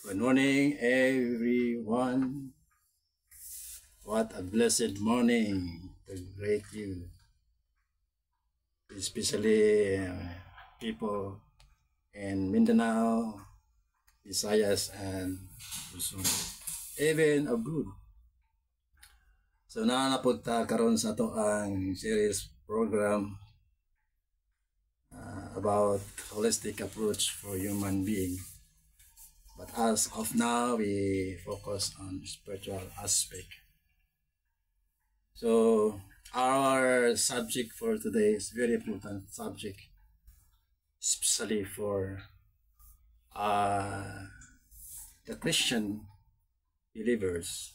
Good morning, everyone. What a blessed morning to greet you, especially people in Mindanao, Visayas, and Luzon, even abroad. So napunta karon sa to ang series program about holistic approach for human being. But as of now, we focus on spiritual aspect. So our subject for today is very important subject, especially for the Christian believers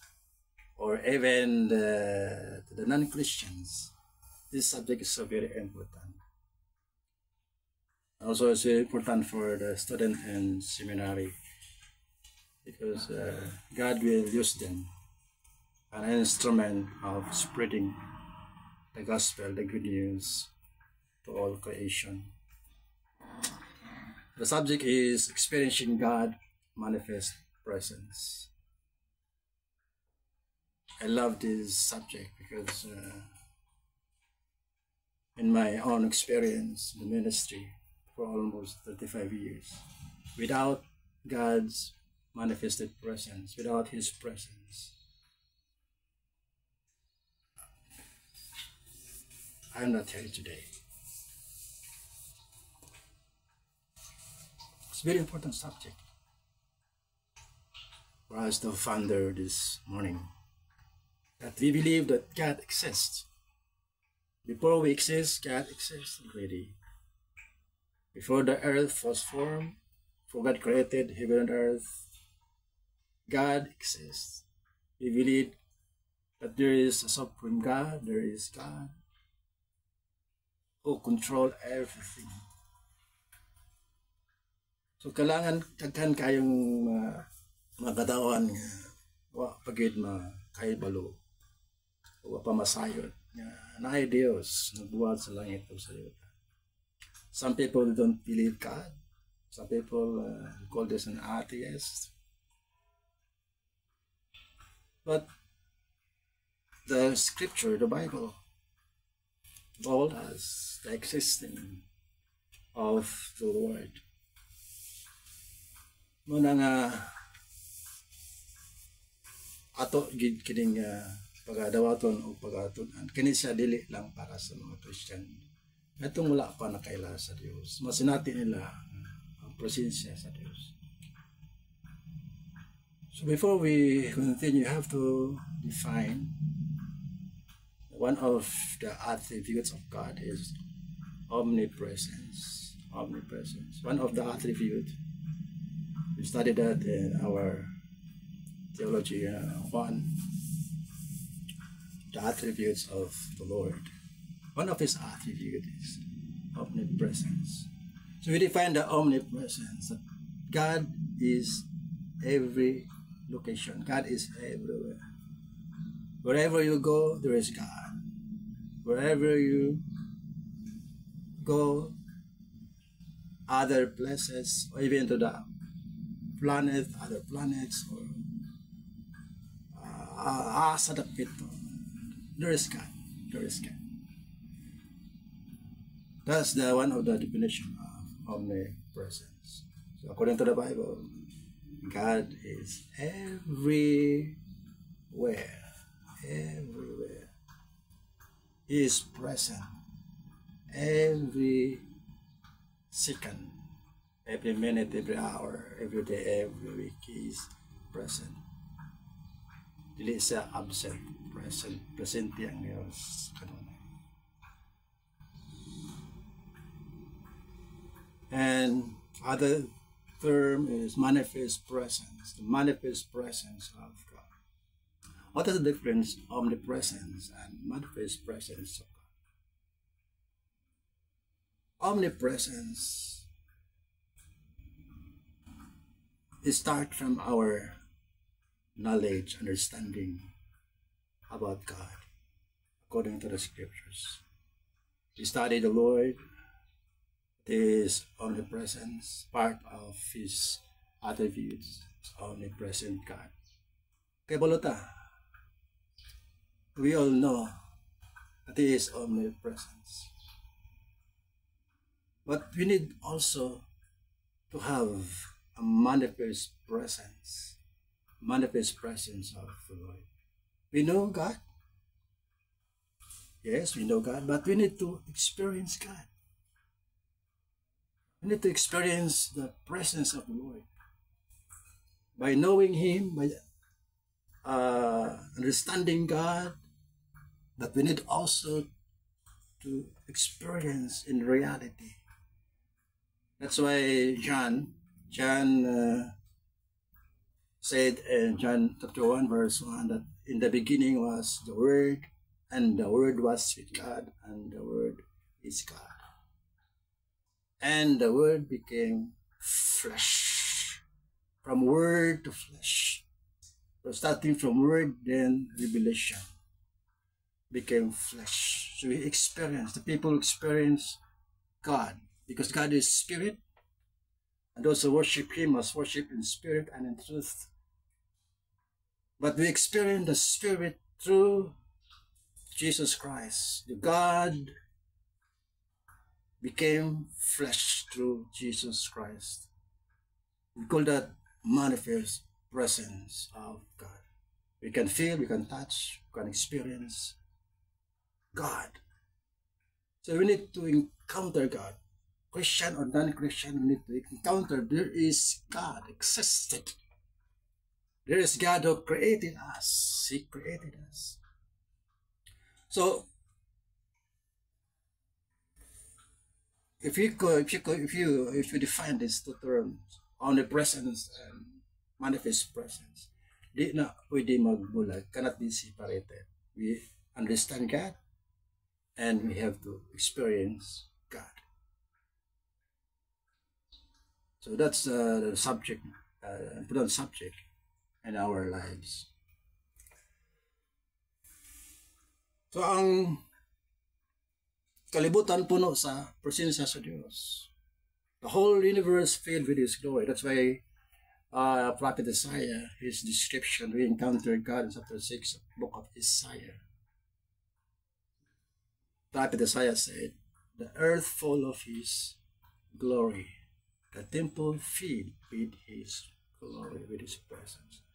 or even the non-Christians. This subject is so very important. Also, it's very important for the student and seminary, because God will use them as an instrument of spreading the gospel, the good news to all creation. The subject is experiencing God manifest presence. I love this subject because in my own experience in the ministry for almost 35 years, without God's manifested presence, without His presence, I'm not here today. It's a very important subject for us to ponder this morning. That we believe that God exists. Before we exist, God exists already. Before the earth was formed, before God created heaven and earth, God exists. We believe that there is a supreme God, there is God who control everything. So kailangan taghan kayong magatawan nga wa pagid makaibalo o pamasayod nga naay Dios nagbuhat sa langit ug sa yuta. Some people don't believe God. Some people call this an atheist. But the scripture, the Bible, told us the existence of the Lord. Muna nga ato gid kining pagadawaton o pagatunan, kini siya dili lang para sa mga Christian. Itong wala pa nakaila sa Diyos. Masinati nila ang presensya sa Diyos. So before we continue, you have to define one of the attributes of God is omnipresence. Omnipresence. One of the attributes, we studied that in our theology 1, the attributes of the Lord. One of His attributes is omnipresence. So we define the omnipresence, that God is every location. God is everywhere. Wherever you go, there is God. Wherever you go, other places, or even to the planet, other planets, or sa dapit, there is God. There is God. That's the one of the definition of omnipresence. So according to the Bible, God is everywhere. Everywhere. He is present every second, every minute, every hour, every day, every week. He is present. Dili siya absent, present. Present yang Diyos kanunay. And other term is manifest presence, the manifest presence of God. What is the difference of omnipresence and manifest presence of God? Omnipresence is start from our knowledge, understanding about God, according to the scriptures. We study the Lord. This omnipresence, part of His attributes. omnipresent God. Kaya balota, we all know that He is omnipresent. But we need also to have a manifest presence of the Lord. We know God. Yes, we know God, but we need to experience God. We need to experience the presence of the Lord. By knowing Him, by understanding God, but we need also to experience in reality. That's why John said in John chapter 1 verse 1 that in the beginning was the Word, and the Word was with God, and the Word is God. And the Word became flesh. From Word to flesh. So starting from Word, then revelation became flesh. So the people experience God. Because God is Spirit. And those who worship Him must worship in spirit and in truth. But we experience the Spirit through Jesus Christ. The God became flesh through Jesus Christ. We call that manifest presence of God. We can feel, we can touch, we can experience God. So we need to encounter God. Christian or non-Christian, we need to encounter there is God existed. There is God who created us. He created us. So if you define these two terms, omnipresence and manifest presence, di na pwede magbulag, cannot be separated. We understand God and we have to experience God. So that's the subject, important subject in our lives. So ang kalibutan puno sa presensya sa Diyos. The whole universe filled with His glory. That's why Prophet Isaiah, his description, we encountered God in chapter 6 of the book of Isaiah. Prophet Isaiah said, the earth full of His glory, the temple filled with His glory, with His presence.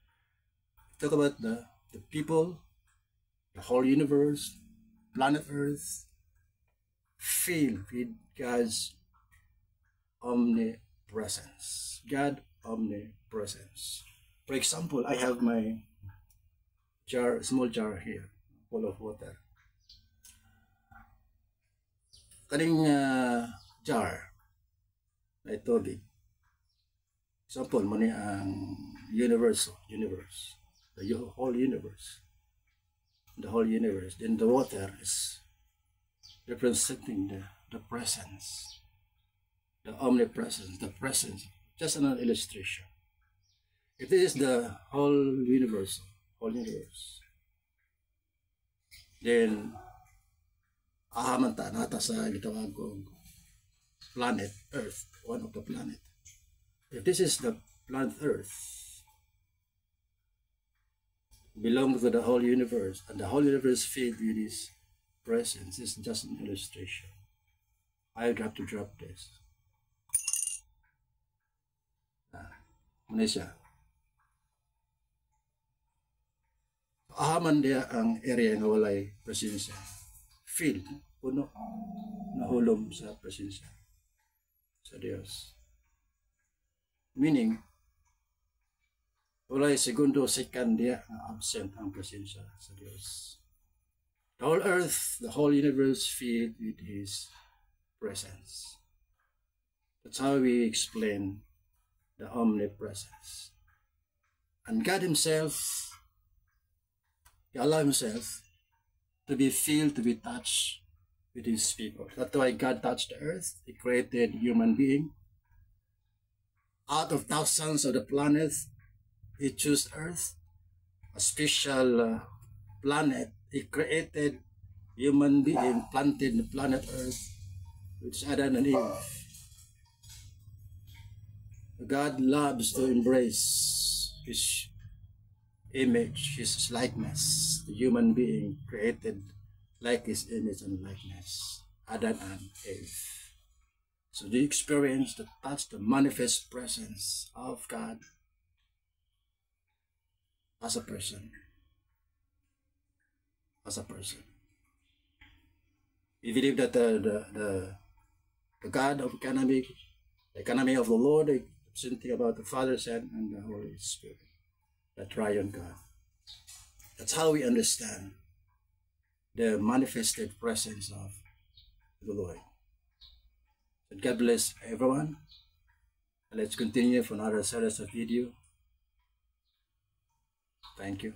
Talk about the people, the whole universe, planet Earth, filled with God's omnipresence. God omnipresence. For example, I have my jar, small jar here, full of water. Kaning jar ay tubig. Example, mani ang universe, the whole universe. The whole universe. Then the water is representing the presence, the omnipresence, the presence. Just an illustration. If this is the whole universe, then ahamanta nata sa gitawag kong planet Earth, one of the planet. If this is the planet Earth, belongs to the whole universe, and the whole universe filled with His presence, is just an illustration. I would have to drop this. Muna siya. Ahaman dia ang area nga walay presensya. Filled, puno, nahulom sa presensya sa Diyos. Meaning, walay segundo, second dia nga absent ang presensya sa Diyos. The whole earth, the whole universe filled with His presence. That's how we explain the omnipresence. And God Himself, He allowed Himself to be filled, to be touched with His people. That's why God touched the earth. He created human being. Out of thousands of the planets, He chose Earth, a special planet. He created human being, planted the planet Earth, which is Adam and Eve. God loves to embrace his image, his likeness, the human being created like his image and likeness, Adam and Eve. So they experience the touch, the manifest presence of God as a person. As a person. We believe that the God of economy, the economy of the Lord, is something about the Father, Son, and the Holy Spirit, the triune God. That's how we understand the manifested presence of the Lord. So God bless everyone. Let's continue for another series of video. Thank you.